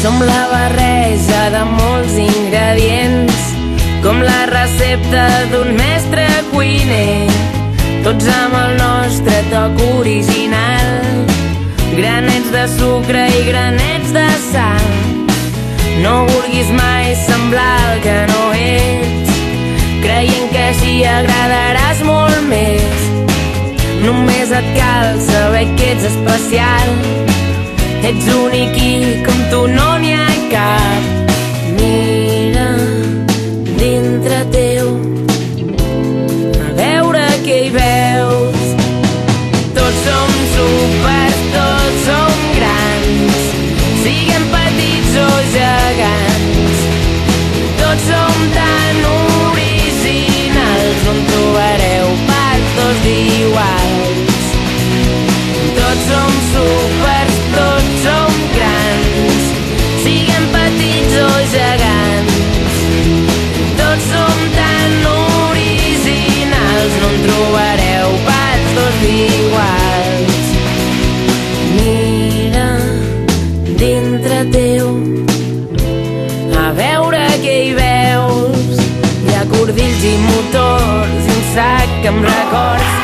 Som la barreja de molts ingredients, com la recepta d'un mestre cuiner, tots amb el nostre toc original, granets de sucre i granets de sal. No vulguis mai semblar el que no ets, creient que així agradaràs molt més. Només et cal saber que ets especial, ets únic i com tu no n'hi ha cap. Mira dintre teu, a veure què hi veus. Tots som súpers, tots som grans, siguem petits o gegants. Tots som tan originals, no en trobareu pas dos d'iguals. Tots som súpers, tots som grans, siguem petits o gegants. Tots som tan originals, no en trobareu pas dos d'iguals. Mira dintre teu, a veure què hi veus. Hi ha cordills i motors i un sac amb records.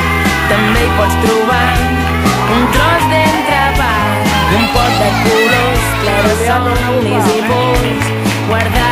També hi pots trobar un tros d'entrepà, un pot de colors, clars, somnis i pols guardats